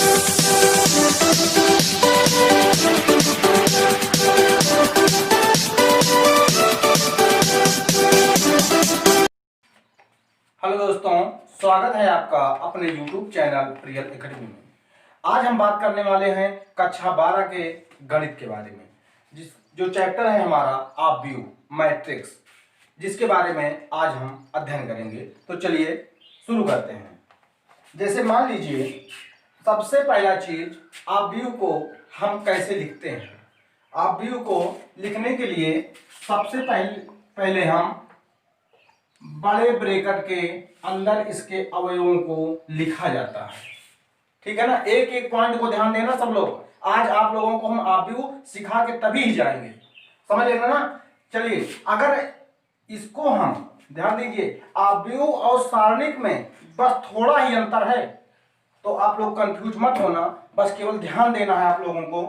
Hello दोस्तों, स्वागत है आपका अपने YouTube चैनल रियल एकेडमी में। आज हम बात करने वाले हैं कक्षा 12 के गणित के बारे में, जो चैप्टर है हमारा ऑफ व्यू मैट्रिक्स, जिसके बारे में आज हम अध्ययन करेंगे। तो चलिए शुरू करते हैं। जैसे मान लीजिए, सबसे पहला चीज ऑफ व्यू को हम कैसे लिखते हैं। ऑफ व्यू को लिखने के लिए सबसे पहले हम बड़े ब्रैकेट के अंदर इसके अवयवों को लिखा जाता है। ठीक है ना, एक एक पॉइंट को ध्यान देना सब लोग। आज आप लोगों को हम ऑफ व्यू सिखा के तभी ही जाएंगे, समझ लेना ना। चलिए, अगर इसको हम ध्यान दीजिए, ऑफ व्यू और सारणिक में बस थोड़ा ही अंतर है, तो आप लोग कंफ्यूज मत होना। बस केवल ध्यान देना है आप लोगों को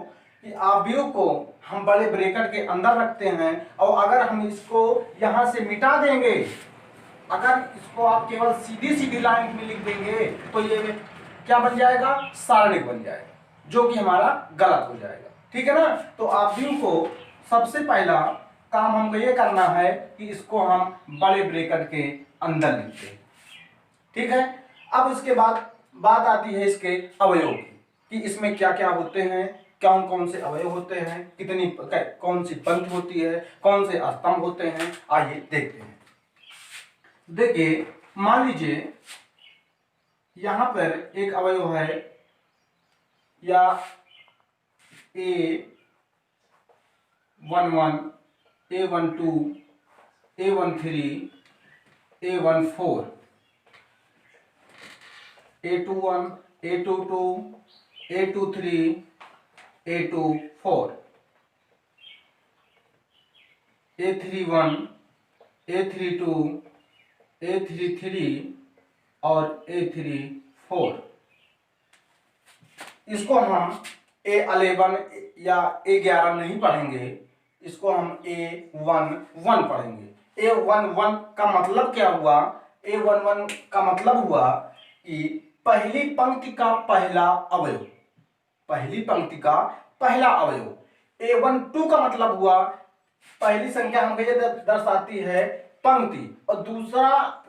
कि ऑफ व्यू को हम बड़े ब्रैकेट के अंदर रखते हैं, और अगर हम इसको यहां से मिटा देंगे, अगर इसको आप केवल सीधी सीधी लाइन में लिख देंगे तो ये क्या बन जाएगा, सारणिक बन जाएगा, जो कि हमारा गलत हो जाएगा। ठीक है ना। तो ऑफ व्यू को सबसे पहला काम हमको ये करना है कि इसको हम बड़े ब्रैकेट के अंदर लिखते हैं। ठीक है। अब उसके बाद बात आती है इसके अवयव की, कि इसमें क्या क्या होते हैं, कौन कौन से अवयव होते हैं, कितनी कौन सी पंक्ति होती है, कौन से स्तंभ होते हैं। आइए देखते हैं। देखिए, मान लीजिए यहां पर एक अवयव है, या A11, A12, A13, A14, A21, A22, A23, A24, A31, A32, A33 और A34। इसको हम A11 या A11 नहीं पढ़ेंगे, इसको हम A11 पढ़ेंगे। A11 का मतलब क्या हुआ? A11 का मतलब हुआ कि पहली पंक्ति का पहला अवयव, पहली पंक्ति का पहला अवयव। A12 का मतलब हुआ पहली संख्या हमें ये दर्शाती है पंक्ति, और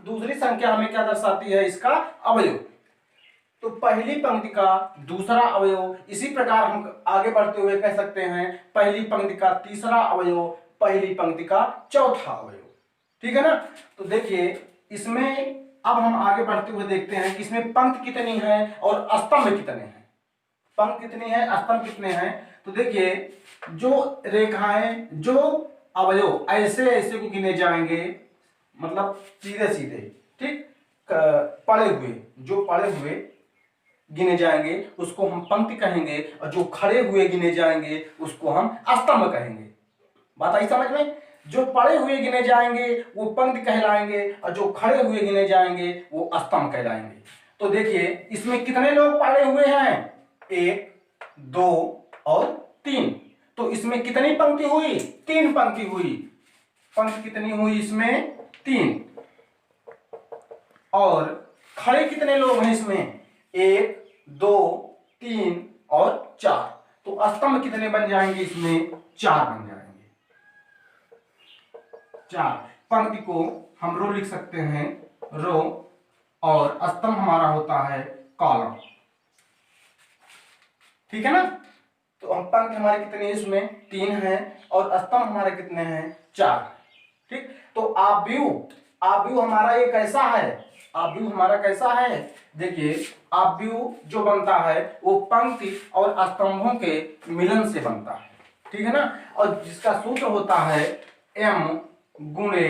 दूसरी संख्या हमें क्या दर्शाती है, इसका अवयव। तो पहली पंक्ति का दूसरा अवयव। इसी प्रकार हम आगे बढ़ते हुए कह सकते हैं पहली पंक्ति का तीसरा अवयव, पहली पंक्ति का चौथा अवयव। ठीक है ना। तो देखिए, इसमें अब हम आगे बढ़ते हुए देखते हैं कि इसमें पंक्ति कितनी है और स्तंभ कितने हैं। पंक्ति कितनी है, स्तंभ कितने हैं। तो देखिए, जो रेखाएं, जो अवयव ऐसे ऐसे को गिने जाएंगे, मतलब सीधे सीधे, ठीक, पड़े हुए, जो पड़े हुए गिने जाएंगे उसको हम पंक्ति कहेंगे, और जो खड़े हुए गिने जाएंगे उसको हम स्तंभ कहेंगे। बात आई समझ में? जो पड़े हुए गिने जाएंगे वो पंक्ति कहलाएंगे, और जो खड़े हुए गिने जाएंगे वो स्तंभ कहलाएंगे। तो देखिए, इसमें कितने लोग पड़े हुए हैं, 1, 2 और 3। तो इसमें कितनी पंक्ति हुई, 3 पंक्ति हुई। पंक्ति कितनी हुई इसमें, 3। और खड़े कितने लोग हैं इसमें, 1, 2, 3 और 4। तो स्तंभ कितने बन जाएंगे इसमें, 4 बन जाएंगे। 4 पंक्ति को हम रो लिख सकते हैं, रो, और स्तंभ हमारा होता है कॉलम। ठीक है ना। तो हम पंक्ति हमारे कितने हैं इसमें, 3 हैं, और स्तंभ हमारे कितने हैं, 4। ठीक। तो ऑफ व्यू हमारा ये कैसा है, ऑफ व्यू हमारा कैसा है। देखिए, ऑफ व्यू जो बनता है वो पंक्ति और स्तंभों के मिलन से बनता है। ठीक है ना। और जिसका सूत्र होता है m गुणे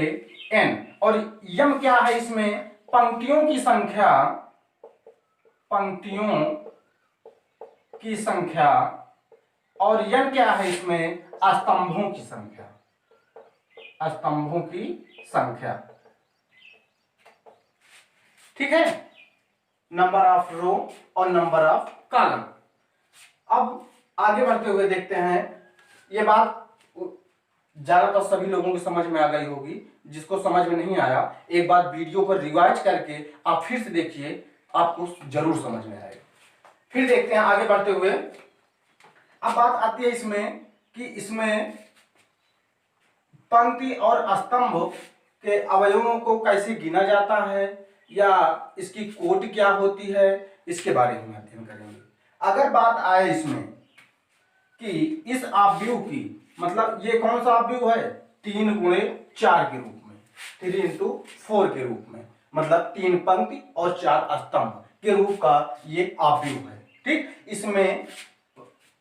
n, और m क्या है इसमें, पंक्तियों की संख्या, पंक्तियों की संख्या, और n क्या है इसमें, स्तंभों की संख्या, स्तंभों की संख्या। ठीक है, नंबर ऑफ रो और नंबर ऑफ कॉलम। अब आगे बढ़ते हुए देखते हैं, ये बात ज्यादातर सभी लोगों की समझ में आ गई होगी। जिसको समझ में नहीं आया, एक बार वीडियो को रिवाइज करके आप फिर से देखिए, आपको जरूर समझ में आएगा। फिर देखते हैं आगे बढ़ते हुए। अब बात आती है इसमें कि इसमें पंक्ति और स्तंभ के अवयवों को कैसे गिना जाता है या इसकी कोट क्या होती है, इसके बारे में अध्ययन करेंगे। अगर बात आए इसमें कि इस आव्यूह की, मतलब ये कौन सा आव्यूह है, 3 × 4 के रूप में, 3 × 4 के रूप में, मतलब 3 पंक्ति और 4 स्तंभ के रूप का ये आव्यूह है। ठीक, इसमें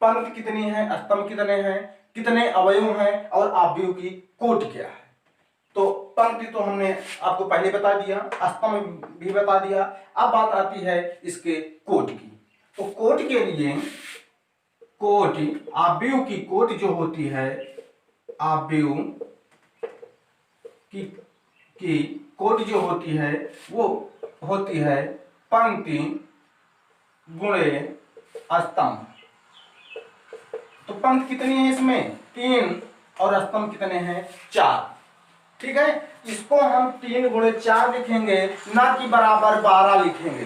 पंक्ति कितनी है, स्तंभ कितने हैं, कितने अवयव हैं और आव्यूह की कोट क्या है। तो पंक्ति तो हमने आपको पहले बता दिया, स्तंभ भी बता दिया। अब बात आती है इसके कोट की। तो कोट के लिए कोट, आव्यूह की कोट जो होती है, आव्यूह की कोट जो होती है वो होती है पंक्ति गुणे स्तंभ। तो पंक्ति कितनी है इसमें, 3 और स्तंभ कितने हैं, 4। ठीक है, इसको हम 3 × 4 लिखेंगे, ना कि बराबर 12 लिखेंगे।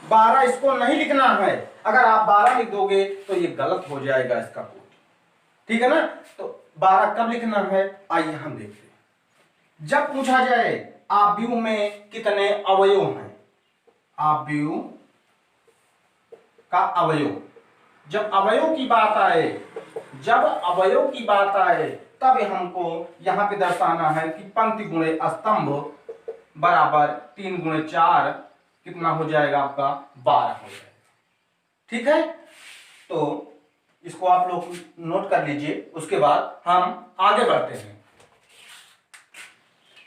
12 इसको नहीं लिखना है, अगर आप 12 लिख दोगे तो ये गलत हो जाएगा इसका कोट। ठीक है ना, तो 12 कब लिखना है, आइए हम देखते हैं। जब पूछा जाए आव्यूह में कितने अवयव हैं, आव्यूह का अवयव, जब अवयव की बात आए, जब अवयव की बात आए तब हमको यहां पे दर्शाना है कि पंक्ति गुणे स्तंभ बराबर 3 × 4 कितना हो जाएगा आपका, 12 हो जाएगा। ठीक है, तो इसको आप लोग नोट कर लीजिए, उसके बाद हम आगे बढ़ते हैं।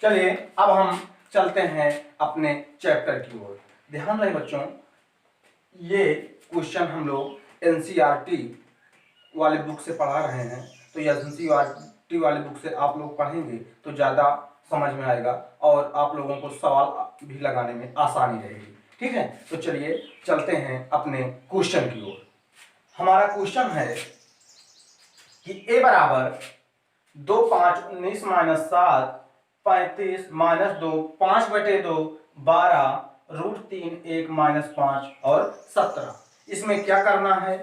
चलिए अब हम चलते हैं अपने चैप्टर की ओर। ध्यान रहे बच्चों, ये क्वेश्चन हम लोग एनसीईआरटी वाले बुक से पढ़ा रहे हैं, तो ये एनसीईआरटी वाले बुक से आप लोग पढ़ेंगे तो ज़्यादा समझ में आएगा और आप लोगों को सवाल भी लगाने में आसानी रहेगी। ठीक है, तो चलिए चलते हैं अपने क्वेश्चन की ओर। हमारा क्वेश्चन है कि ए बराबर 2 5 19 - 7 35 - 2 5/2 12 √3 1 - 5 और 17। इसमें क्या करना है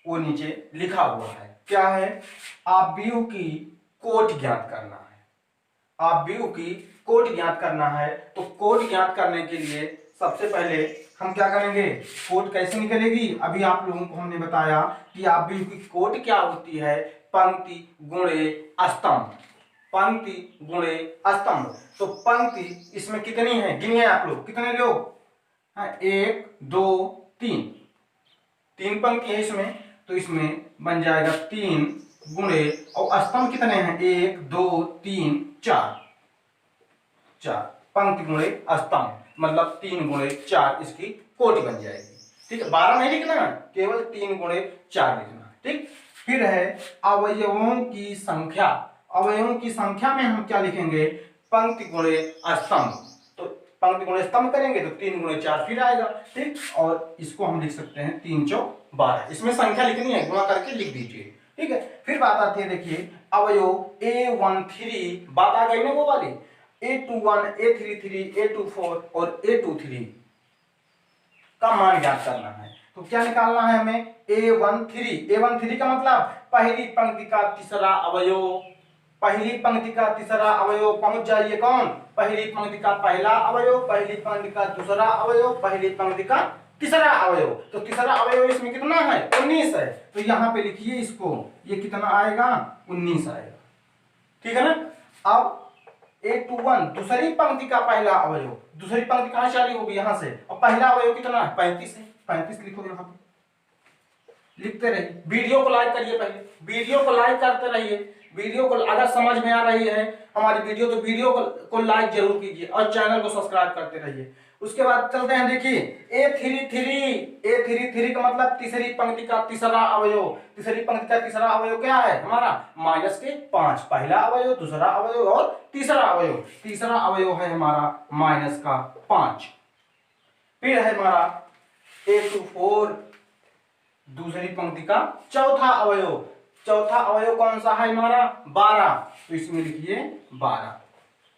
वो नीचे लिखा हुआ है, क्या है, आव्यूह की कोट ज्ञात करना है। आव्यूह की कोट ज्ञात करना है। तो कोट ज्ञात करने के लिए सबसे पहले हम क्या करेंगे, कोट कैसे निकलेगी, अभी आप लोगों को हमने बताया कि आव्यूह की कोट क्या होती है, पंक्ति गुणे स्तंभ, पंक्ति गुणे स्तंभ। तो पंक्ति इसमें कितनी है, गिनिए आप लोग, कितने लोग, 1 2 3 पंक्ति है इसमें, तो इसमें बन जाएगा 3 गुणे, और स्तंभ कितने हैं, 1 2 3 4 पंक्ति गुणे स्तंभ, मतलब 3 × 4 इसकी कोटि बन जाएगी। ठीक है, 12 नहीं लिखना, केवल 3 × 4 लिखना। ठीक, फिर है अवयवों की संख्या। अवयवों की संख्या में हम क्या लिखेंगे, पंक्ति गुणे स्तंभ। तो पंक्ति गुणे स्तंभ करेंगे तो 3 × 4 फिर आएगा। ठीक, और इसको हम लिख सकते हैं 3 × 12, इसमें संख्या लिखनी है, गुणा करके लिख दीजिए। ठीक है, फिर बात आती है, देखिए अवयव A13, बात आ गई ना वो वाली, A21 A33 A24 और A23 का मान ज्ञात करना है। तो क्या निकालना है हमें, A13 का मतलब पहली पंक्ति का तीसरा अवयव, पहली पंक्ति का तीसरा अवयव, पहुंच जाइए कौन, पहली पंक्ति का पहला अवयव, पहली पंक्ति का दूसरा अवयव, पहली पंक्ति का तीसरा अवयव। तो तीसरा अवयव इसमें कितना है, 19 है, तो यहाँ पे लिखिए इसको, ये कितना आएगा, 19 आएगा। ठीक है ना। अब A21 दूसरी पंक्ति का पहला अवयव, दूसरी पंक्ति कहां चालू होगी, यहां से, और पहला अवयव कितना है, 35 है, 35 लिखो यहाँ पे, लिखते रहिए। वीडियो को लाइक करिए, पहले वीडियो को लाइक करते रहिए। वीडियो को अगर समझ में आ रही है हमारी वीडियो, तो वीडियो को लाइक जरूर कीजिए और चैनल को सब्सक्राइब करते रहिए। उसके बाद चलते हैं, देखिए A33 का मतलब तीसरी पंक्ति का तीसरा अवयव। तीसरी पंक्ति का तीसरा अवयव क्या है हमारा, -5, पहला अवयव, दूसरा अवयव और तीसरा अवयव। तीसरा अवयव है हमारा -5। फिर है हमारा A24, दूसरी पंक्ति का चौथा अवयव। चौथा अवयव कौन सा है हमारा, 12, तो इसमें लिखिए 12।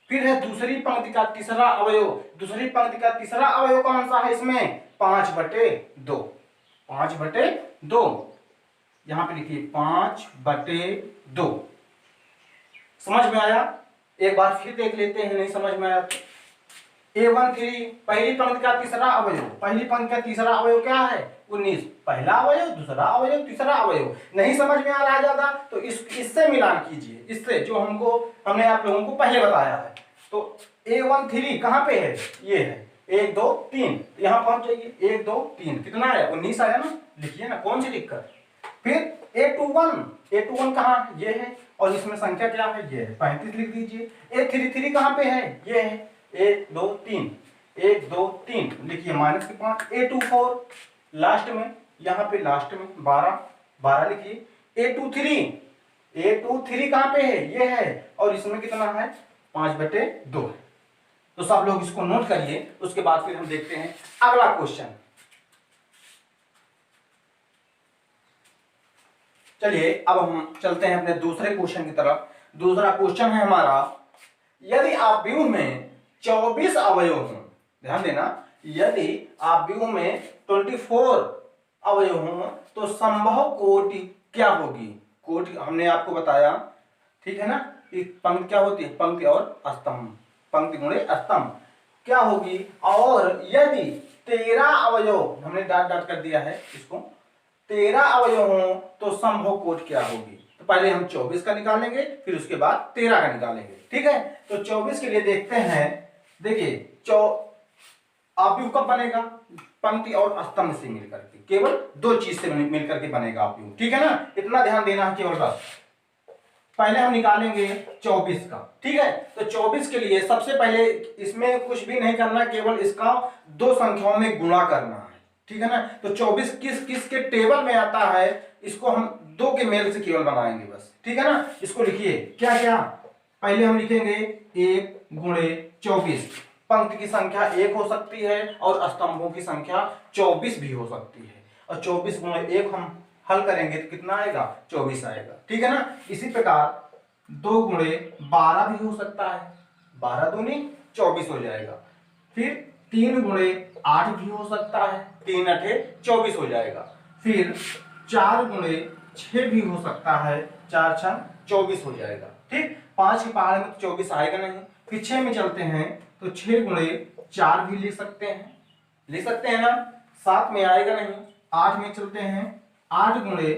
फिर है दूसरी पंक्ति का तीसरा अवयव। दूसरी पंक्ति का तीसरा अवयव कौन सा है इसमें, 5/2, 5/2। यहां पे लिखिए 5/2। समझ में आया? एक बार फिर देख लेते हैं, नहीं समझ में आया तो। A13 पहली पंक्ति का तीसरा अवयव। पहली पंक्ति का तीसरा अवयव क्या है? 19। पहला अवयव, दूसरा अवयव, तीसरा अवयव। नहीं समझ में आ रहा है ज्यादा तो इससे मिलान कीजिए, इससे जो हमने आप लोगों को पहले बताया है। तो A13 कहां पे है? ये है 1 2 3। यहां पहुंच जाइए 1 2 3 कितना आया? 19 आया ना। लिखिए ना, कौन सी दिक्कत। फिर A21 कहां? ये है और इसमें संख्या क्या है? ये है 35 लिख दीजिए। A33 कहां पे है? ये है 1 2 3 1 2 3 लिखिए -5। A24 लास्ट में, यहां पे लास्ट में 12 लिखिए। A23 कहां पे है? ये है और इसमें कितना है? 5/2 है। तो सब लोग इसको नोट करिए, उसके बाद फिर हम देखते हैं अगला क्वेश्चन। चलिए अब हम चलते हैं अपने दूसरे क्वेश्चन की तरफ। दूसरा क्वेश्चन है हमारा, यदि आप व्यूह में 24 अवयव हों, ध्यान देना, यदि आप व्यूह में 24 अवयव हों तो संभव कोटि क्या होगी? कोटि हमने आपको बताया, ठीक है ना, कि पंक्ति क्या होती है? पंक्ति और स्तंभ, पंक्ति गुणे स्तंभ क्या होगी? और यदि 13 अवयव, हमने डाट डाट कर दिया है इसको, 13 अवयव हों तो संभव कोटि क्या होगी? तो पहले हम 24 का निकालेंगे, फिर उसके बाद 13 का निकालेंगे, ठीक है। तो 24 के लिए देखते हैं। देखिए अवयव कब बनेगा? पंक्ति और स्तंभ से मिलकर के, केवल दो चीज से मिलकर के बनेगा अवयव, ठीक है ना। इतना ध्यान देना है केवल बस। पहले हम निकालेंगे 24 का, ठीक है। तो 24 के लिए सबसे पहले इसमें कुछ भी नहीं करना, केवल इसका दो संख्याओं में गुणा करना है, ठीक है ना। तो 24 किस किस के टेबल में आता है, इसको हम दो के मेल से केवल बनाएंगे बस, ठीक है ना। इसको लिखिए क्या क्या, पहले हम लिखेंगे 1 गुणे 24। पंक्ति की संख्या 1 हो सकती है और स्तंभों की संख्या 24 भी हो सकती है। और 24 गुणे 1 हम हल करेंगे तो कितना आएगा? 24 आएगा, ठीक है ना। इसी प्रकार 2 गुणे 12 भी हो सकता है, 12 दूनी 24 हो जाएगा। फिर 3 गुणे 8 भी हो सकता है, 3 अठे 24 हो जाएगा। फिर 4 गुणे 6 भी हो सकता है, 4 छह 24 हो जाएगा, ठीक। 5 की पहाड़ में 24 आएगा नहीं। फिर 6 में चलते हैं तो 6 गुणे 4 भी लिख सकते हैं ना। 7 में आएगा नहीं। 8 में चलते हैं, 8 गुणे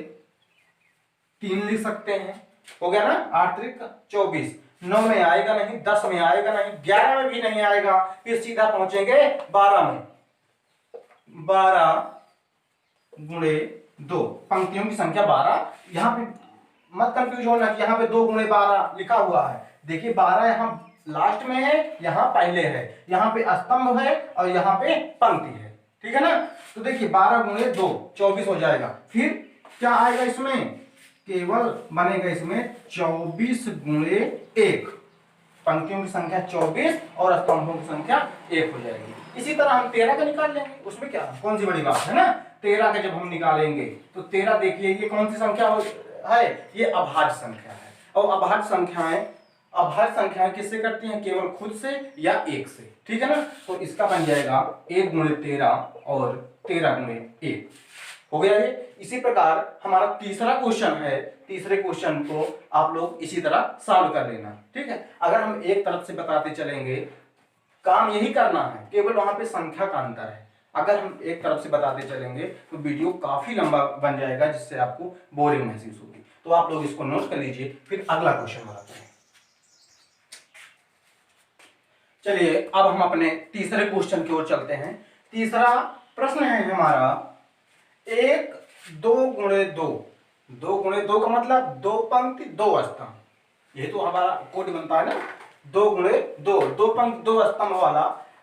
3 लिख सकते हैं, हो गया ना, 8 त्रिक 24। 9 में आएगा नहीं, 10 में आएगा नहीं, 11 में भी नहीं आएगा। फिर सीधा पहुंचेंगे 12 में। 12 गुणे 2, पंक्तियों की संख्या 12। यहां पे मत कंफ्यूज होना कि यहाँ पे 2 गुणे 12 लिखा हुआ है। देखिए 12 यहाँ लास्ट में है, यहाँ पहले है, यहाँ पे स्तंभ है और यहाँ पे पंक्ति है, ठीक है ना। तो देखिए 12 गुणे 2 24 हो जाएगा। फिर क्या आएगा इसमें? केवल बनेगा इसमें 24 गुणे 1। पंक्तियों की संख्या 24 और स्तंभों की संख्या 1 हो जाएगी। इसी तरह हम 13 का निकाल लेंगे, उसमें क्या, कौन सी बड़ी बात है ना। 13 का जब हम निकालेंगे तो 13 देखिए ये कौन सी संख्या है? ये अभाज्य संख्या है। और अभाज्य संख्याएं किससे करती हैं? केवल खुद से या 1 से, ठीक है ना। तो इसका बन जाएगा 1 गुणे 13 और 13 गुणे 1 हो गया ये। इसी प्रकार हमारा तीसरा क्वेश्चन है, तीसरे क्वेश्चन को आप लोग इसी तरह सॉल्व कर लेना, ठीक है। अगर हम एक तरफ से बताते चलेंगे, काम यही करना है, केवल वहां पे संख्या का अंतर है। अगर हम एक तरफ से बताते चलेंगे तो वीडियो काफी लंबा बन जाएगा, जिससे आपको बोरिंग महसूस होगी। तो आप लोग इसको नोट कर लीजिए, फिर अगला क्वेश्चन बनाते हैं। चलिए अब हम अपने तीसरे क्वेश्चन की ओर चलते हैं। तीसरा प्रश्न है हमारा 1 2 गुणे 2। 2 गुणे 2 का मतलब 2 पंक्ति 2 स्तंभ, ये तो हमारा कोड बनता है ना। 2 गुणे 2, 2 पंक्ति 2 स्तंभ वाला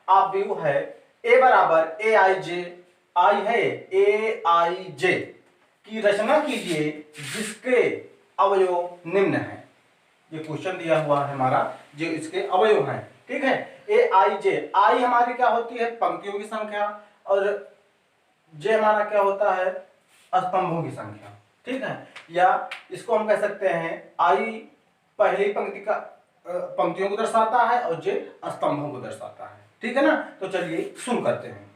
आप व्यू है। ए बराबर ए आई जे, आई है ए आई जे की रचना कीजिए जिसके अवयव निम्न है। ये क्वेश्चन दिया हुआ है हमारा, जो इसके अवयव हैं, ठीक है। ए आई जे, आई हमारी क्या होती है? पंक्तियों की संख्या, और जे हमारा क्या होता है? स्तंभों की संख्या, ठीक है। या इसको हम कह सकते हैं आई पहली पंक्ति का पंक्तियों को दर्शाता है और जे स्तंभों को दर्शाता है, ठीक है ना। तो चलिए शुरू करते हैं।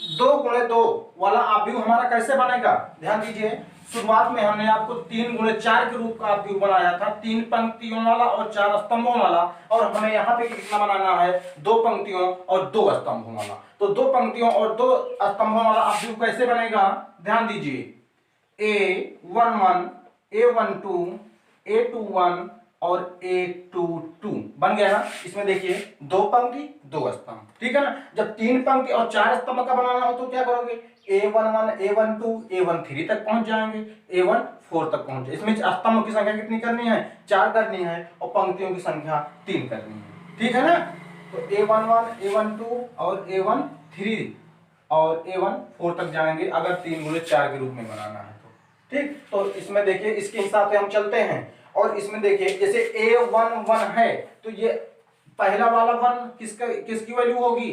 2 गुणे 2 वाला ऑब्जेक्ट हमारा कैसे बनेगा, ध्यान दीजिए। शुरुआत में हमने आपको 3 गुणे 4 के रूप का ऑब्जेक्ट बनाया था, 3 पंक्तियों वाला और 4 स्तंभों वाला, और हमें यहाँ पे कितना बनाना है, 2 पंक्तियों और 2 स्तंभों वाला। तो 2 पंक्तियों और 2 स्तंभों वाला ऑब्जेक्ट कैसे बनेगा, ध्यान दीजिए। A11, A12, A21 और A22 बन गया ना। इसमें देखिए 2 पंक्ति 2 स्तंभ, ठीक है ना। जब 3 पंक्ति और 4 स्तंभ का बनाना हो तो क्या करोगे, A11, A12, A13 तक पहुंच जाएंगे, A14 तक पहुंच जाए। इसमें स्तंभ की संख्या कितनी करनी है, 4 करनी है, और पंक्तियों की संख्या 3 करनी है, ठीक है ना। तो A11, A12 और A13 और A14 तक जाएंगे अगर 3 गुणे 4 के रूप में बनाना है तो, ठीक। तो इसमें देखिए इसके हिसाब से हम चलते हैं। और इसमें देखिए जैसे A11 है तो ये पहला वाला 1 किसकी वैल्यू होगी,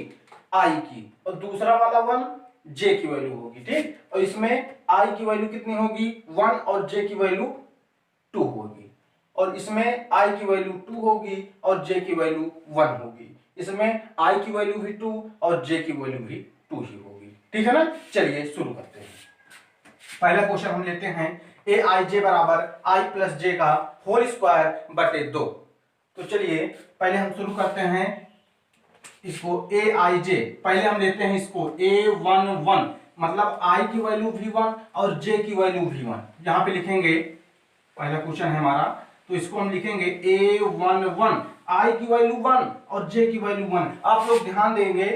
I की, और दूसरा वाला 1 J की वैल्यू होगी, ठीक। और इसमें I की वैल्यू कितनी होगी, 1, और J की वैल्यू 2 होगी। और इसमें I की वैल्यू 2 होगी और J की वैल्यू 1 होगी। इसमें I की वैल्यू भी 2 और J की वैल्यू भी 2 ही होगी, ठीक है ना। चलिए शुरू करते हैं। पहला क्वेश्चन हम लेते हैं, Aij बराबर I प्लस J का होल स्क्वायर बटे 2। तो चलिए पहले हम शुरू करते हैं इसको Aij, पहले हम लेते हैं इसको A11, मतलब I की वैल्यू V1 और J की वैल्यू V1 यहां पे लिखेंगे। पहला क्वेश्चन है हमारा, तो इसको हम लिखेंगे A11, I की वैल्यू 1 और J की वैल्यू 1। आप लोग ध्यान देंगे,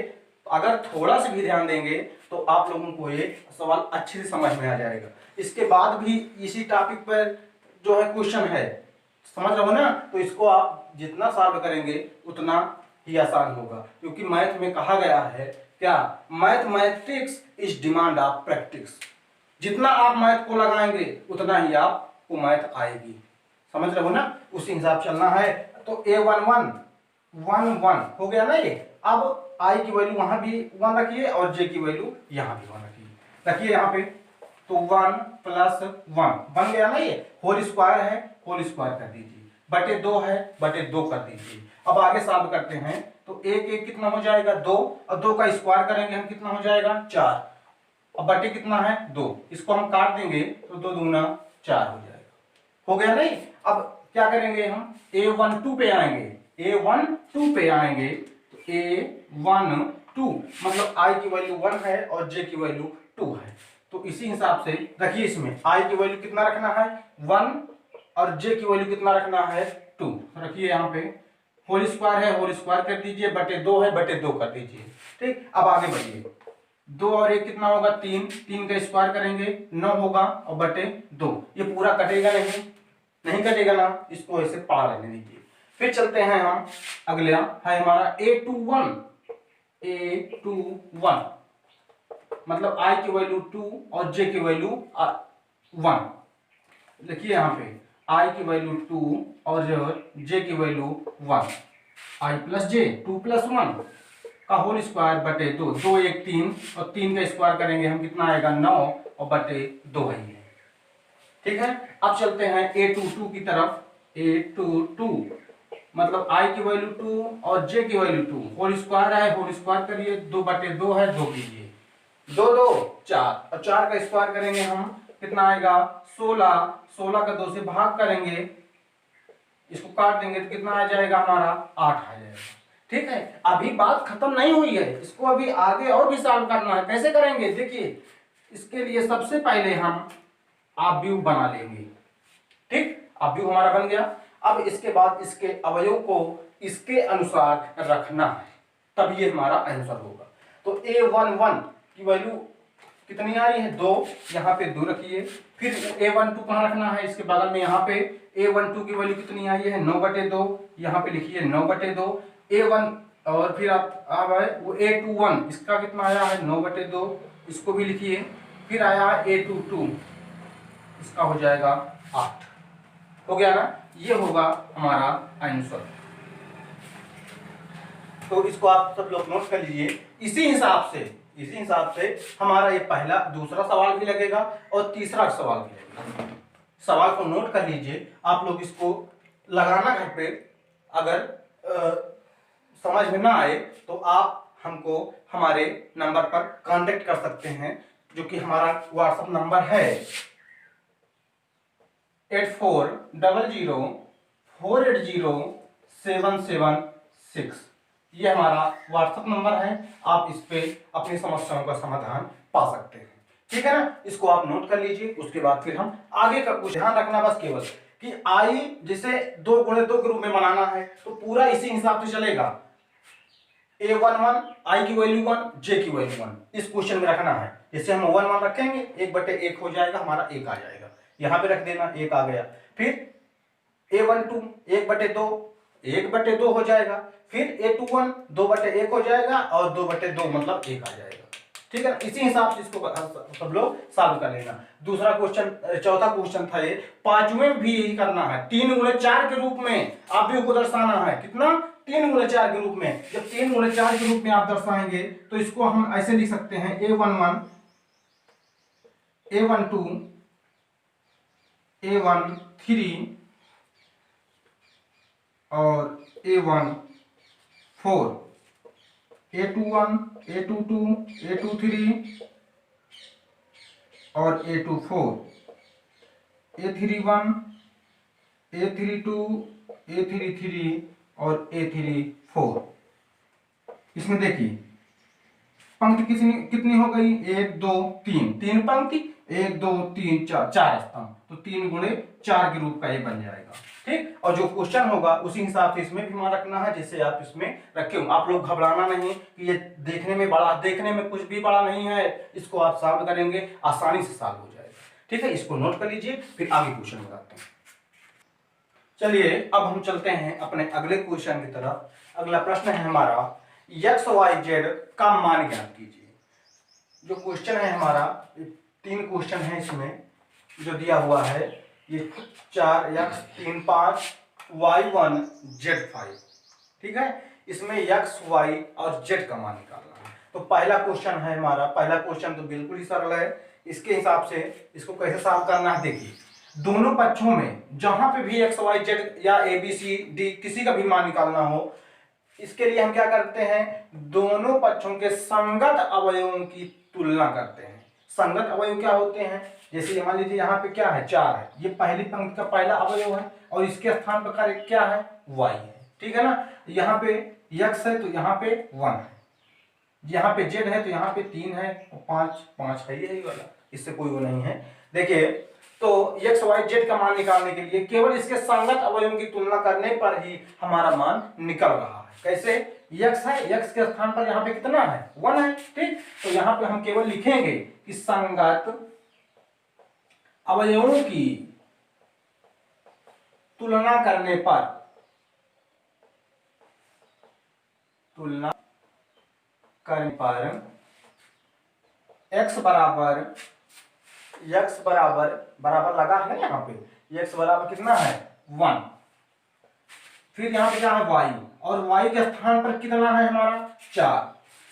अगर थोड़ा सा भी ध्यान देंगे तो आप लोगों को ये सवाल अच्छे से समझ में आ जाएगा। इसके बाद भी इसी टॉपिक पर जो है क्वेश्चन है, समझ रहे हो ना। तो इसको आप जितना सॉल्व करेंगे उतना ही आसान होगा, क्योंकि मैथ में कहा गया है क्या, mathematics is demand of practice. जितना आप मैथ को लगाएंगे उतना ही आपको मैथ आएगी, समझ रहे हो ना। उसी हिसाब चलना है। तो A11 1 हो गया ना ये। अब I की वैल्यू वहां भी 1 रखिए और J की वैल्यू यहां भी 1 रखिए यहाँ पे। तो 1 प्लस 1 बन गया ना ये। होल स्क्वायर है, होल स्क्वायर कर दीजिए, बटे 2 है, बटे 2 कर दीजिए। अब आगे सॉल्व करते हैं तो 1 कितना हो जाएगा 2, और 2 का स्क्वायर करेंगे हम कितना हो जाएगा 4, और बटे कितना है 2, इसको हम काट देंगे तो 2 दूना 4 हो जाएगा, हो गया नहीं। अब क्या करेंगे हम, A12 पे आएंगे, A12 पे आएंगे तो A12 मतलब I की वैल्यू 1 है और J की वैल्यू 2 है। तो इसी हिसाब से रखिए, इसमें I की वैल्यू कितना रखना है 1 और J की वैल्यू कितना रखना है 2 रखिए। यहाँ पे होल स्क्वायर है, होल स्क्वायर कर दीजिए, बटे 2 है, बटे 2 कर दीजिए, ठीक। अब आगे बढ़िए, 2 और 1 कितना होगा 3, 3 का स्क्वायर करेंगे 9 होगा, और बटे 2, ये पूरा कटेगा नहीं कटेगा ना, इसको ऐसे पार रहने दीजिए। फिर चलते हैं हम, अगला है हमारा A21 मतलब I की वैल्यू 2 और J की वैल्यू 1। देखिए यहाँ पे I की वैल्यू 2 और J की value 1, I plus J 2 plus 1 का होल स्क्वायर बटे 2, 2 1 3, और 3 का स्क्वायर करेंगे हम कितना आएगा 9, और बटे 2 ही है, ठीक है। अब चलते हैं A22 की तरफ। A22 मतलब I की वैल्यू 2 और J की वैल्यू 2, होल स्क्वायर है, होल स्क्वायर करिए, 2 बटे 2 है, 2 कीजिए, 2 2 4, और 4 का स्क्वायर करेंगे हम कितना आएगा 16, 16 का 2 से भाग करेंगे, इसको काट देंगे तो कितना आ जाएगा हमारा 8 आ जाएगा, ठीक है। अभी बात खत्म नहीं हुई है, इसको अभी आगे और भी सॉल्व करना है। कैसे करेंगे देखिए, इसके लिए सबसे पहले हम ऑब्जेक्ट बना लेंगे, ठीक। ऑब्जेक्ट हमारा बन गया। अब इसके बाद इसके अवयव को इसके अनुसार रखना है, तब ये हमारा आंसर होगा। तो A11 की वैल्यू कितनी आ रही है 2, यहाँ पे 2 रखिए। फिर A12 कहाँ रखना है, इसके बगल में यहाँ पे A12 की वैल्यू कितनी आई है 9/2, यहाँ पे लिखिए 9/2 A1, और फिर आप आए वो A21 इसका कितना आया है 9/2, इसको भी लिखिए। फिर आया A22 इसका हो जाएगा 8, हो गया ना। ये होगा हमारा आंसर। तो इसको आप सब लोग नोट कर लीजिए। इसी हिसाब से हमारा ये पहला दूसरा सवाल भी लगेगा और तीसरा सवाल भी लगेगा। सवाल को नोट कर लीजिए, आप लोग इसको लगाना घर पे। अगर समझ में ना आए तो आप हमको हमारे नंबर पर कांटेक्ट कर सकते हैं, जो कि हमारा व्हाट्सएप नंबर है 8400480776। ये हमारा व्हाट्सएप नंबर है। आप इस पे अपनी समस्याओं का समाधान पा सकते हैं। ठीक है ना, इसको आप नोट कर लीजिए। उसके बाद फिर हम आगे का कुछ ध्यान रखना बस केवल कि आई जिसे 2 गुणे 2 के रूप में बनाना है तो पूरा इसी हिसाब से चलेगा। A11 आई की वैल्यू 1, जे की वैल्यू 1 इस क्वेश्चन में रखना है। जैसे हम 1 रखेंगे 1/1 हो जाएगा, हमारा 1 आ जाएगा, यहां पे रख देना 1 आ गया। फिर A12 1/2 1/2 हो जाएगा। फिर A21 2/1 हो जाएगा और 2/2 मतलब 1 आ जाएगा। ठीक है, इसी हिसाब से इसको सब लोग सॉल्व कर लेना। दूसरा क्वेश्चन, चौथा क्वेश्चन था ये, पांचवें में भी यही करना है। 3 गुणे 4 के रूप में आप भी को दर्शाना है। कितना? 3 गुणे 4 के रूप में। जब 3 गुणे 4 के रूप में आप दर्शाएंगे तो इसको हम ऐसे लिख सकते हैं A11 A12 A13 और A14 A21 A22 A23 और A24 A31 A32 A33 और A34। इसमें देखिए पंक्ति कितनी हो गई? 1 2 3, 3 पंक्ति, 1 2 3 4, 4 स्तंभ, तो 3 गुणे 4 के रूप का ये बन जाएगा। ठीक, और जो क्वेश्चन होगा उसी हिसाब से इसमें भी मान रखना है जैसे आप इसमें रखे हो। आप लोग घबराना नहीं कि ये देखने में कुछ भी बड़ा नहीं है, इसको आप सॉल्व करेंगे आसानी से सॉल्व हो जाएगा। ठीक है, इसको नोट कर लीजिए, फिर आगे क्वेश्चन बताते हैं। चलिए अब हम चलते हैं अपने अगले क्वेश्चन की तरफ। अगला प्रश्न है हमारा, एक्स वाई जेड का मान ज्ञात कीजिए। जो क्वेश्चन है हमारा, 3 क्वेश्चन है इसमें जो दिया हुआ है। ये 4x 3 5 y1 z5। ठीक है, इसमें x y और z का मान निकालना है। तो पहला क्वेश्चन है हमारा, पहला क्वेश्चन तो बिल्कुल ही सरल है। इसके हिसाब से इसको कैसे सॉल्व करना है, देखिए दोनों पक्षों में जहां पे भी x y z या a b c d किसी का भी मान निकालना हो, इसके लिए हम क्या करते हैं, दोनों पक्षों के संगत अवयवों की तुलना करते हैं। संगत अवयव क्या होते हैं? जैसे मान लीजिए यहाँ पे क्या है, 4 है, ये पहली पंक्ति का पहला अवयव है और इसके स्थान पर क्या है, y है। ठीक है ना, यहाँ पे x है तो यहाँ पे 1 है, यहाँ पे z है तो यहाँ पे 3 है और 5 है, यही वाला, इससे कोई वो नहीं है। देखिए तो x y z का मान निकालने के लिए केवल इसके संगत अवयवों की तुलना करने पर ही हमारा मान निकल रहा है। कैसे? x है, x के स्थान पर यहाँ पे कितना है, 1 है। ठीक, तो यहाँ पे हम केवल लिखेंगे कि संगत अवयवों की तुलना करने पर, x बराबर लगा है ना, यहाँ पे x बराबर कितना है, 1। फिर यहाँ पे क्या है, y, और y के स्थान पर कितना है हमारा, 4,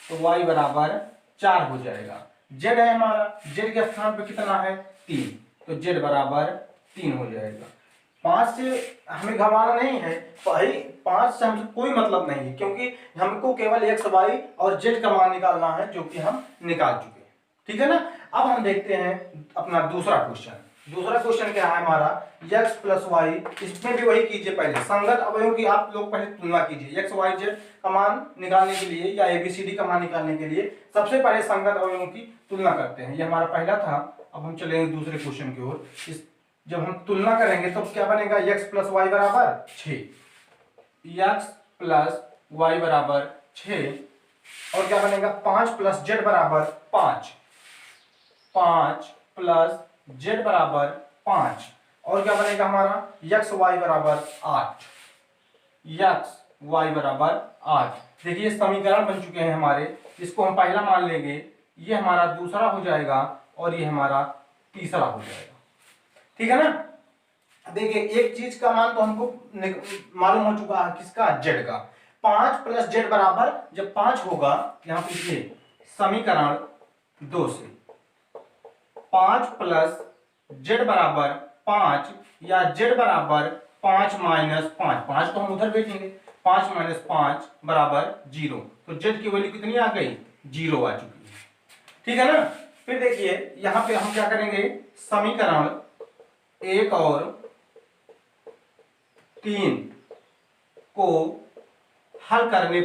तो y बराबर 4 हो जाएगा। z है हमारा, z के स्थान पर कितना है, 3, तो z बराबर 3 हो जाएगा। 5 से हमें घबराना नहीं है, 5 से हमसे कोई मतलब नहीं है, क्योंकि हमको केवल x y और z का मान निकालना है, जो कि हम निकाल चुके हैं। ठीक है ना, अब हम देखते हैं अपना दूसरा क्वेश्चन। दूसरा क्वेश्चन क्या है हमारा, x प्लस वाई, इसमें भी वही कीजिए, पहले संगत अवयवों की आप लोग पहले तुलना कीजिए। x y z का मान निकालने के लिए या ABCD का मान निकालने के लिए सबसे पहले संगत अवयवों की तुलना करते हैं। ये हमारा पहला था। अब हम चलेंगे दूसरे क्वेश्चन की ओर। जब हम तुलना करेंगे तो क्या बनेगा, x प्लस वाई बराबर 6, x प्लस वाई बराबर 6, और क्या बनेगा, 5 प्लस जेड बराबर 5, 5 प्लस जेड बराबर 5, और क्या बनेगा हमारा, x y बराबर 8, x y बराबर 8। देखिए समीकरण बन चुके हैं हमारे, इसको हम पहला मान लेंगे, ये हमारा दूसरा हो जाएगा और ये हमारा तीसरा हो जाएगा। ठीक है ना, देखिए एक चीज का मान तो हमको मालूम हो चुका है, किसका, जेड का। 5 प्लस जेड बराबर जब 5 होगा, यहां पे लिखिए समीकरण 2 से 5 प्लस जेड बराबर 5 या जेड बराबर 5 माइनस 5, 5 तो हम उधर बैठेंगे, 5 माइनस 5 बराबर 0। तो जेड की वैल्यू कितनी आ गई, 0 आ चुकी है। ठीक है ना। फिर देखिए यहां पे हम क्या करेंगे, समीकरण 1 और 3 को हल करने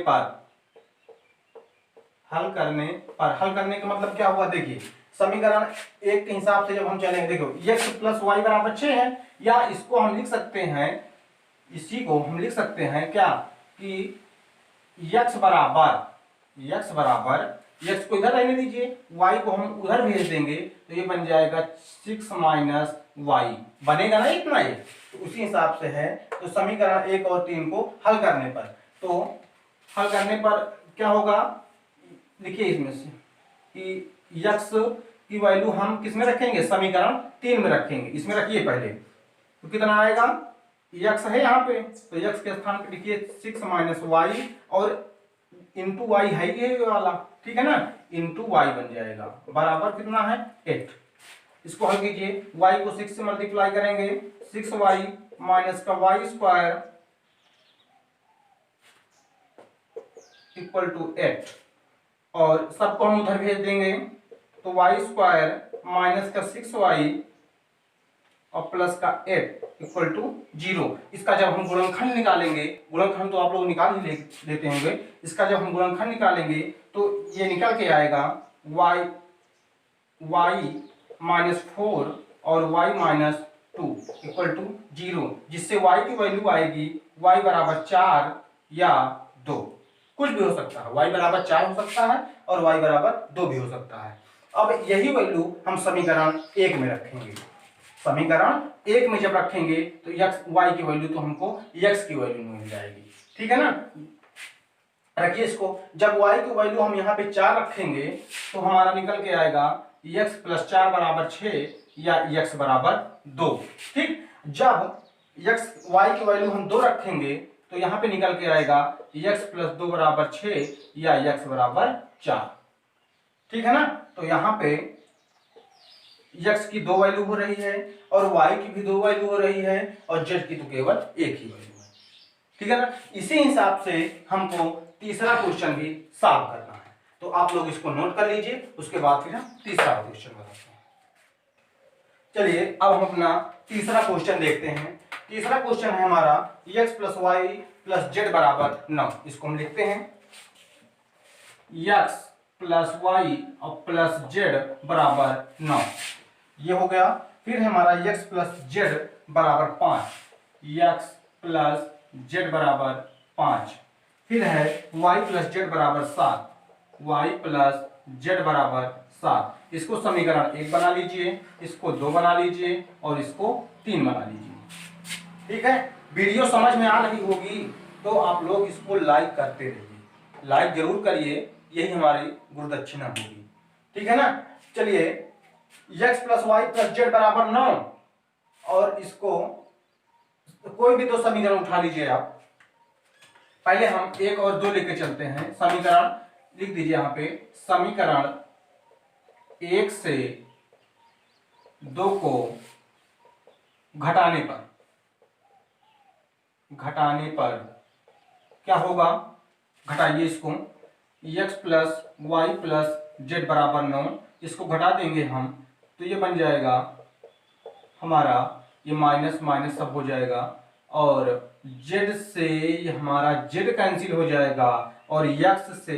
का मतलब क्या हुआ, देखिए समीकरण 1 के हिसाब से जब हम चलेंगे, देखो x प्लस वाई बराबर 6 है, या इसको हम लिख सकते हैं, इसी को हम लिख सकते हैं क्या कि x बराबर x को इधर रहने दीजिए, y को हम उधर भेज देंगे, तो ये बन जाएगा 6 माइनस वाई, बनेगा ना इतना ये। तो उसी हिसाब से है। तो समीकरण 1 और 3 को हल करने पर क्या होगा, देखिए इसमें से कि x की वैल्यू हम किस में रखेंगे, समीकरण 3 में रखेंगे। इसमें रखिए पहले, तो कितना आएगा, x है यहाँ पे, तो x के स्थान पे लिखिए 6 माइनस वाई, और इंटू वाई है ये वाला, ठीक है ना, इंटू वाई बन जाएगा, बराबर कितना है 8। इसको हल कीजिए, y को 6 से मल्टीप्लाई करेंगे, 6y माइनस का वाई स्क्वायर इक्वल टू 8, और सबको हम उधर भेज देंगे, तो वाई स्क्वायर माइनस का 6y और प्लस का 8 इक्वल टू 0। इसका जब हम गुणनखंड निकालेंगे, गुणनखंड तो आप लोग निकाल ही लेते होंगे, इसका जब हम गुणनखंड निकालेंगे तो ये निकल के आएगा y माइनस 4 और y माइनस 2 इक्वल टू 0, जिससे y की वैल्यू आएगी y बराबर 4 या 2, कुछ भी हो सकता है, y बराबर 4 हो सकता है और y बराबर 2 भी हो सकता है। अब यही वैल्यू हम समीकरण 1 में रखेंगे। समीकरण 1 में जब रखेंगे तो y की वैल्यू तो हमको x की वैल्यू मिल जाएगी, ठीक है ना। रखिए इसको, जब y की वैल्यू हम यहाँ पे 4 रखेंगे तो हमारा निकल के आएगा x प्लस 4 बराबर 6 या x बराबर 2। ठीक, जब y की वैल्यू हम 2 रखेंगे तो यहाँ पे निकल के आएगा x प्लस 2 बराबर 6 या x बराबर 4। ठीक है ना। तो यहाँ पे x की 2 वैल्यू हो रही है और y की भी 2 वैल्यू हो रही है और z की तो केवल एक ही वैल्यू है। ठीक है ना। इसी हिसाब से हमको तीसरा क्वेश्चन भी सॉल्व करना है, तो आप लोग इसको नोट कर लीजिए, उसके बाद फिर हम तीसरा क्वेश्चन बताते हैं। चलिए अब हम अपना तीसरा क्वेश्चन देखते हैं। तीसरा क्वेश्चन है हमारा x plus y plus z बराबर 9। इसको हम लिखते हैं x प्लस वाई और प्लस जेड बराबर 9, ये हो गया। फिर हमारा x प्लस जेड बराबर 5, x प्लस जेड बराबर 5। फिर है y प्लस जेड बराबर 7, y प्लस जेड बराबर 7। इसको समीकरण 1 बना लीजिए, इसको 2 बना लीजिए और इसको 3 बना लीजिए। ठीक है, वीडियो समझ में आ रही होगी तो आप लोग इसको लाइक करते रहिए, लाइक जरूर करिए, यही हमारी गुरुदक्षिणा होगी। ठीक है ना। चलिए x plus y plus z बराबर 9, और इसको कोई भी 2 समीकरण उठा लीजिए आप। पहले हम 1 और 2 लेके चलते हैं। समीकरण लिख दीजिए यहाँ पे, समीकरण 1 से 2 को घटाने पर क्या होगा, घटाइए इसको, x plus y plus z बराबर 9, इसको घटा देंगे हम तो ये बन जाएगा हमारा, ये माइनस माइनस सब हो जाएगा, और z से ये हमारा z कैंसिल हो जाएगा और x से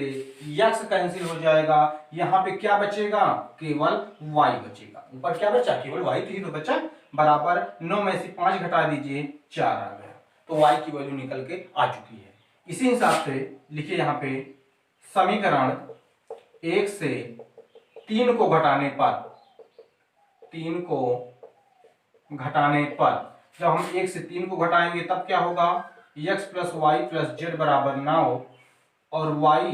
x कैंसिल हो जाएगा। यहाँ पे क्या बचेगा, केवल y बचेगा। ऊपर क्या बचा, केवल y ही तो बचा, बराबर 9 में से 5 घटा दीजिए 4 आ गया, तो y की वैल्यू निकल के आ चुकी है। इसी हिसाब से लिखिए यहाँ पे, समीकरण 1 से 3 को घटाने पर जब हम 1 से 3 को घटाएंगे तब क्या होगा, x plus y plus z बराबर 9 और y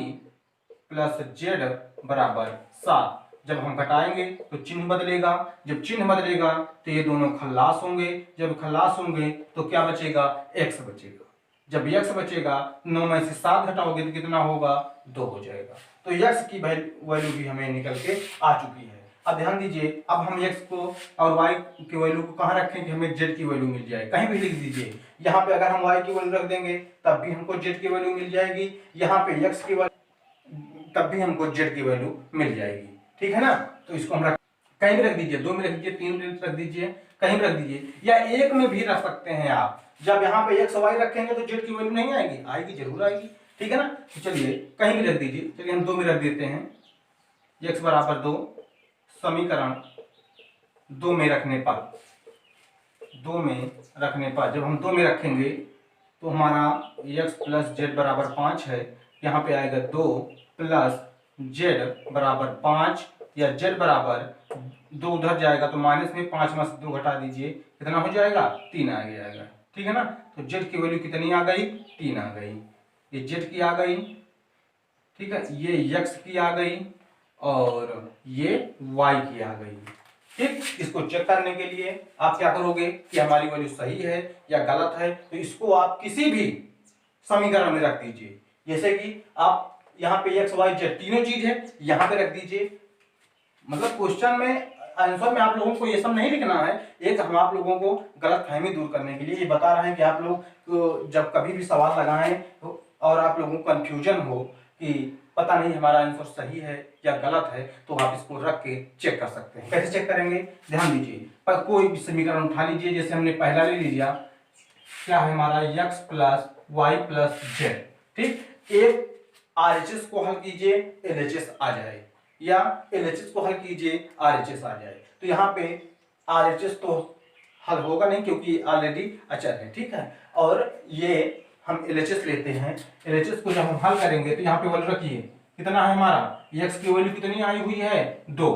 प्लस जेड बराबर 7। जब हम घटाएंगे तो चिन्ह बदलेगा, जब चिन्ह बदलेगा तो ये दोनों खल्लास होंगे, जब खल्लास होंगे तो क्या बचेगा, x बचेगा। जब x बचेगा 9 में से 7 घटाओगे तो कितना होगा, 2 हो जाएगा। तो x की वैल्यू भी हमें निकल के आ चुकी है। अब ध्यान दीजिए, अब हम x को और y की वैल्यू को कहाँ रखें कि हमें z की वैल्यू मिल जाए, कहीं भी लिख दीजिए। यहाँ पे अगर हम y की वैल्यू रख देंगे तब भी हमको z की वैल्यू मिल जाएगी, यहाँ पे x की वैल्यू तब भी हमको z की वैल्यू मिल जाएगी, ठीक है ना। तो इसको हम कहीं भी रख दीजिए, 2 में रख दीजिए, 3 में रख दीजिए, कहीं भी रख दीजिए, या 1 में भी रख सकते हैं आप। जब यहाँ पे x y रखेंगे तो z की वैल्यू नहीं आएगी, आएगी, जरूर आएगी, ठीक है ना। तो चलिए कहीं भी रख दीजिए, चलिए हम 2 में रख देते हैं, x बराबर 2, समीकरण 2 में रखने पर, 2 में रखने पर जब हम 2 में रखेंगे तो हमारा x प्लस जेड बराबर 5 है, यहाँ पे आएगा 2 प्लस जेड बराबर 5, या z बराबर 2 उधर जाएगा तो माइनस में 5 में से 2 घटा दीजिए, कितना हो जाएगा, 3 आ जाएगा, ठीक है ना। तो z की वैल्यू कितनी आ गई, 3 आ गई, ये z की आ गई, ठीक है, ये x की आ गई और ये y की आ गई, ठीक। इसको चेक करने के लिए आप क्या करोगे कि हमारी वैल्यू सही है या गलत है, तो इसको आप किसी भी समीकरण में रख दीजिए। जैसे कि आप यहाँ पे x y z तीनों चीज है, यहाँ पे रख दीजिए। मतलब क्वेश्चन में, आंसर में आप लोगों को ये सब नहीं लिखना है, एक हम आप लोगों को गलतफहमी दूर करने के लिए ये बता रहे हैं कि आप लोग जब कभी भी सवाल लगाएं और आप लोगों को कंफ्यूजन हो कि पता नहीं हमारा आंसर सही है या गलत है, तो आप इसको रख के चेक कर सकते हैं। कैसे चेक करेंगे, ध्यान दीजिए, पर कोई भी समीकरण उठा लीजिए, जैसे हमने पहला ले लिया, क्या है हमारा x plus y plus z, ठीक। एक RHS को हल कीजिए, LHS आ जाए, या LHS को हल कीजिए, RHS आ जाए। तो यहाँ पे RHS तो हल होगा नहीं क्योंकि ऑलरेडी अचर है, ठीक है। और ये हम LHS लेते हैं, LHS को जब हम हल करेंगे तो यहाँ पे वैल्यू रखिए, कितना है हमारा, x की वैल्यू कितनी आई हुई है, 2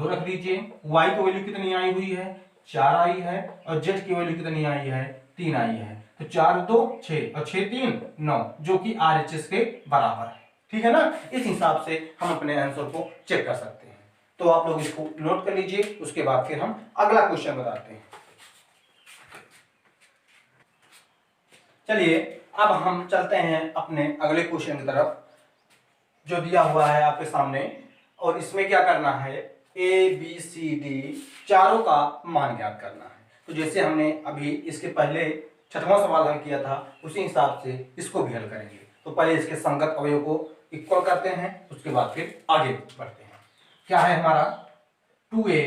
रख दीजिए, y की वैल्यू कितनी आई हुई है, 4 आई है, और z की वैल्यू कितनी आई है, 3 आई है। तो 4 2 6 और 6 3 9, जो कि RHS के बराबर है, ठीक है ना। इस हिसाब से हम अपने आंसर को चेक कर सकते हैं। तो आप लोग इसको नोट कर लीजिए, उसके बाद फिर हम अगला क्वेश्चन बताते हैं। चलिए अब हम चलते हैं अपने अगले क्वेश्चन की तरफ, जो दिया हुआ है आपके सामने, और इसमें क्या करना है, ए बी सी डी चारों का मान ज्ञात करना है। तो जैसे हमने अभी इसके पहले 6वां सवाल हल किया था, उसी हिसाब से इसको भी हल करेंगे। तो पहले इसके संगत अवयव को इक्वल करते हैं, उसके बाद फिर आगे बढ़ते हैं। क्या है हमारा, 2a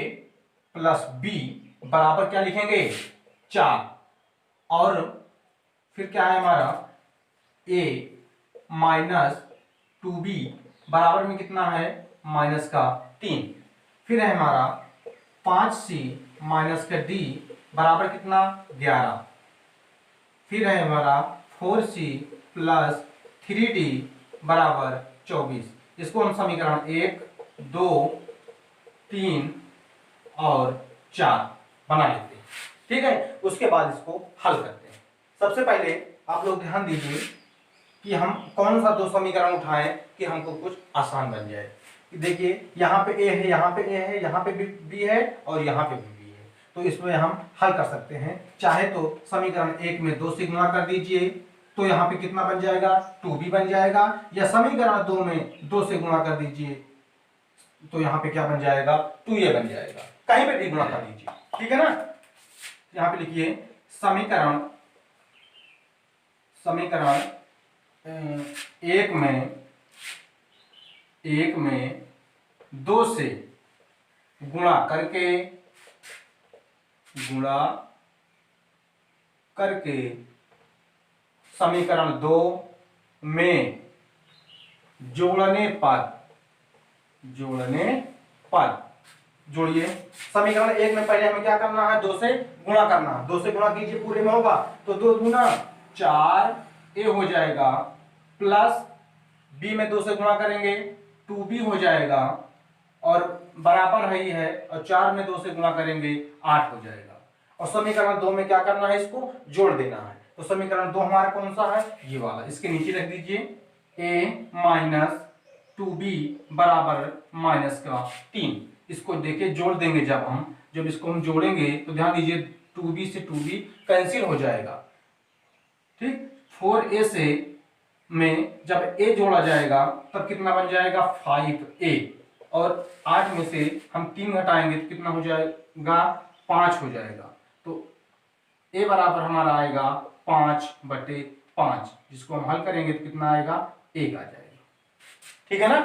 प्लस बी बराबर क्या लिखेंगे, 4, और फिर क्या है हमारा, a माइनस 2b बराबर में कितना है, माइनस का 3। फिर है हमारा 5c माइनस का d बराबर कितना, 11। फिर है हमारा 4c प्लस 3d बराबर 24। इसको हम समीकरण 1 2 3 और 4 बना लेते हैं, ठीक है। उसके बाद इसको हल करते हैं। सबसे पहले आप लोग ध्यान दीजिए कि हम कौन सा 2 समीकरण उठाएं कि हमको कुछ आसान बन जाए। देखिए यहाँ पे a है, यहाँ पे a है, यहाँ पे b है और यहाँ पे b है, तो इसमें हम हल कर सकते हैं। चाहे तो समीकरण 1 में 2 से गुणा कर दीजिए, तो यहाँ पे कितना बन जाएगा, 2b बन जाएगा, या समीकरण 2 में 2 से गुणा कर दीजिए तो यहाँ पे क्या बन जाएगा, 2a बन जाएगा। कहीं पे भी गुणा कर दीजिए, ठीक है ना। यहाँ पे लिखिए समीकरण 1 में 2 से गुणा करके समीकरण 2 में जोड़ने पर जोड़िए। समीकरण 1 में पहले हमें क्या करना है, 2 से गुणा करना है। 2 से गुणा कीजिए, पूरे में होगा तो 2 दूना 4a हो जाएगा, प्लस b में 2 से गुणा करेंगे 2b हो जाएगा, और बराबर है ही है, और 4 में 2 से गुणा करेंगे 8 हो जाएगा। और समीकरण 2 में क्या करना है, इसको जोड़ देना है। तो समीकरण 2 हमारा कौन सा है, ये वाला, इसके नीचे रख दीजिए a माइनस 2b बराबर माइनस का 3। इसको देखिए जोड़ देंगे, जब इसको हम जोड़ेंगे तो ध्यान दीजिए 2b से 2b कैंसिल हो जाएगा, ठीक। 4a से में जब a जोड़ा जाएगा तब कितना बन जाएगा, 5a, और 8 में से हम 3 घटाएंगे तो कितना हो जाएगा, 5 हो जाएगा। तो a बराबर हमारा आएगा 5/5, जिसको हम हल करेंगे तो कितना आएगा, 1 आ जाएगा। ठीक है ना।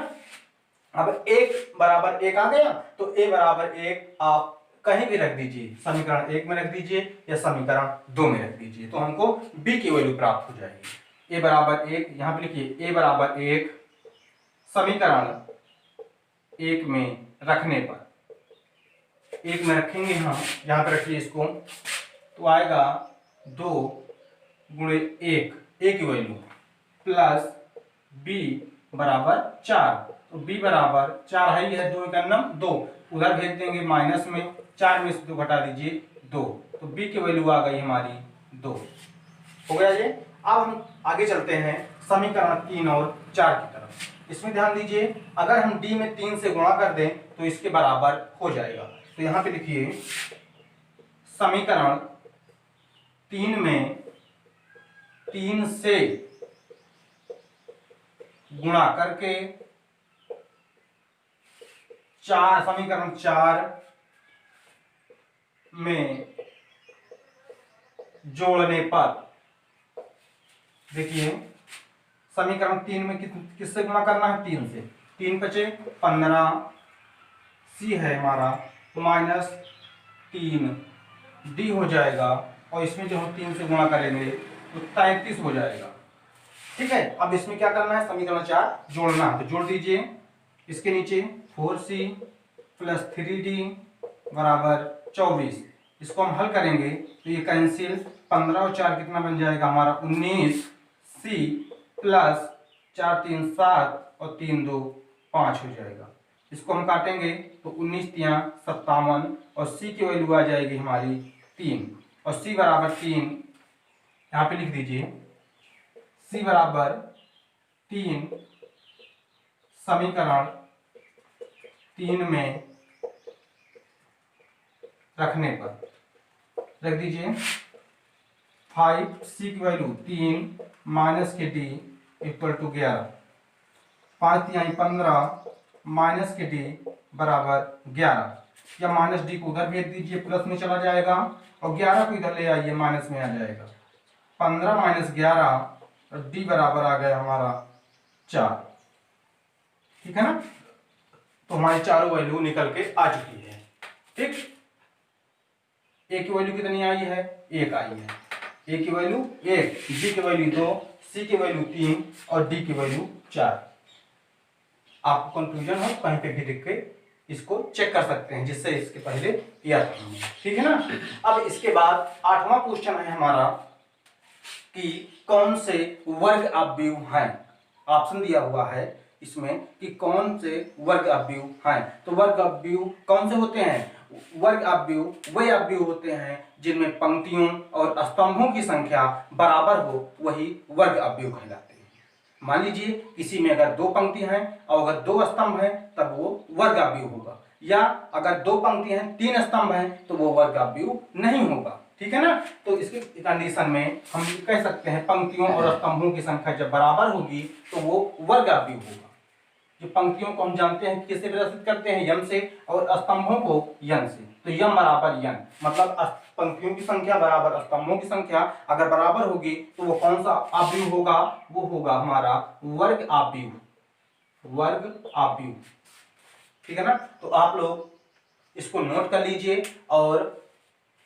अब 1 बराबर 1 आ गया तो a बराबर 1 आप कहीं भी रख दीजिए, समीकरण 1 में रख दीजिए या समीकरण 2 में रख दीजिए, तो हमको b की वैल्यू प्राप्त हो जाएगी। a बराबर 1 यहां पे लिखिए, a बराबर 1 समीकरण 1 में रखने पर, 1 में रखेंगे हम, यहां पे रखिए इसको, तो आएगा 2 गुणे 1, a की वैल्यू प्लस b बराबर 4, तो b बराबर 4 है, 2 का नम 2, उधर भेज देंगे माइनस में, 4 में से 2 घटा दीजिए 2, तो b की वैल्यू आ गई हमारी 2। हो गया ये। अब हम आगे चलते हैं समीकरण 3 और 4 की तरफ। इसमें ध्यान दीजिए, अगर हम d में 3 से गुणा कर दें तो इसके बराबर हो जाएगा। तो यहां पे लिखिए, समीकरण 3 में 3 से गुणा करके समीकरण 4 में जोड़ने पर, देखिए समीकरण 3 में किससे गुणा करना है, 3 से, 3 बचे 15, सी है हमारा -3 डी हो जाएगा, और इसमें जो हम 3 से गुणा करेंगे तो 33 हो जाएगा। ठीक है। अब इसमें क्या करना है, समीकरण 4 जोड़ना है, तो जोड़ दीजिए। इसके नीचे 4c + 3d बराबर 24, इसको हम हल करेंगे तो ये कैंसिल, 15 और 4 कितना बन जाएगा हमारा 19c प्लस 4 3 7 और 3 2 5 हो जाएगा। इसको हम काटेंगे तो 19 3 57 और c की वैल्यू आ जाएगी हमारी 3, और c बराबर 3 यहाँ पे लिख दीजिए, c बराबर 3 समीकरण 3 में रखने पर रख दीजिए, 5c की वैल्यू 3 माइनस के d इक्वल टू 11, 5 3 15 माइनस के d बराबर 11, या माइनस डी को उधर भेज दीजिए, प्लस में चला जाएगा, और 11 को इधर ले आइए, माइनस में आ जाएगा, 15 माइनस 11 और डी बराबर आ गया हमारा 4। ठीक है ना। तो हमारी चारों वैल्यू निकल के आ चुकी है। ठीक, ए की वैल्यू कितनी आई है, 1 आई है, ए की वैल्यू 1, बी की वैल्यू 2, सी की वैल्यू 3 और डी की वैल्यू 4। आपको कंफ्यूजन हो कहीं पे भी लिख के इसको चेक कर सकते हैं, जिससे इसके पहले याद रखेंगे। ठीक है ना। अब इसके बाद 8वां क्वेश्चन है हमारा कि कौन से वर्ग अवयव हैं। ऑप्शन दिया हुआ है इसमें कि कौन से वर्ग अवयव हैं। तो वर्ग अवयव कौन से होते हैं, वर्ग अवयव वे अवयव होते हैं जिनमें पंक्तियों और स्तंभों की संख्या बराबर हो, वही वर्ग अवयव कहलाते हैं। मान लीजिए किसी में अगर 2 पंक्ति हैं और अगर 2 स्तंभ हैं तब वो वर्ग अवयव होगा, या अगर 2 पंक्ति हैं 3 स्तंभ हैं तो वो वर्ग अवयव नहीं होगा। ठीक है ना। तो इसके कंडीशन में हम कह सकते हैं पंक्तियों और स्तंभों की संख्या जब बराबर होगी तो वो वर्ग अवयव होगा। जो पंक्तियों को हम जानते हैं किससे प्रदर्शित करते हैं, यम से, और स्तंभों को यन से, तो यम बराबर यन, मतलब पंक्तियों की संख्या बराबर स्तंभों की संख्या अगर बराबर होगी तो वो कौन सा अवयव होगा, वो होगा हमारा वर्ग अवयव, वर्ग अवयव। ठीक है ना। तो आप लोग इसको नोट कर लीजिए और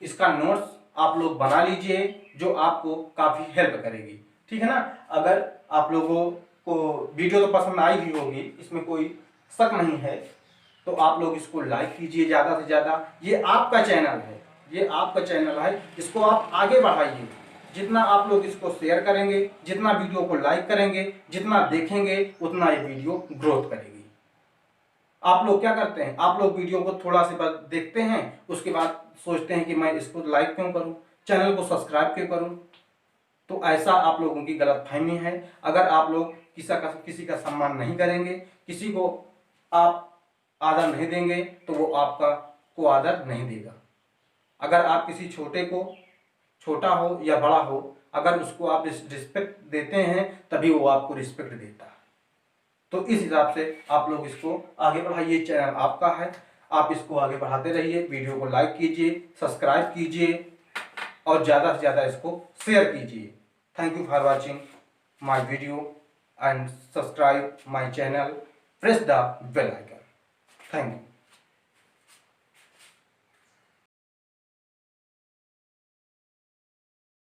इसका नोट्स आप लोग बना लीजिए, जो आपको काफी हेल्प करेगी। ठीक है ना। अगर आप लोगों को वीडियो तो पसंद आई ही होगी, इसमें कोई शक नहीं है, तो आप लोग इसको लाइक कीजिए ज़्यादा से ज़्यादा। ये आपका चैनल है, ये आपका चैनल है, इसको आप आगे बढ़ाइए। जितना आप लोग इसको शेयर करेंगे, जितना वीडियो को लाइक करेंगे, जितना देखेंगे, उतना ये वीडियो ग्रोथ करेगी। आप लोग क्या करते हैं, आप लोग वीडियो को थोड़ा सा देखते हैं, उसके बाद सोचते हैं कि मैं इसको लाइक क्यों करूं, चैनल को सब्सक्राइब क्यों करूं। तो ऐसा आप लोगों की गलतफहमी है। अगर आप लोग किसी का सम्मान नहीं करेंगे, किसी को आप आदर नहीं देंगे, तो वो आपका को आदर नहीं देगा। अगर आप किसी छोटे को, छोटा हो या बड़ा हो, अगर उसको आप रिस्पेक्ट देते हैं तभी वो आपको रिस्पेक्ट देता है। तो इस हिसाब से आप लोग इसको आगे बढ़ाइए, चैनल आपका है, आप इसको आगे बढ़ाते रहिए। वीडियो को लाइक कीजिए, सब्सक्राइब कीजिए और ज़्यादा से ज़्यादा इसको शेयर कीजिए। Thank you for watching my video and subscribe my channel, press the bell icon. Thank you.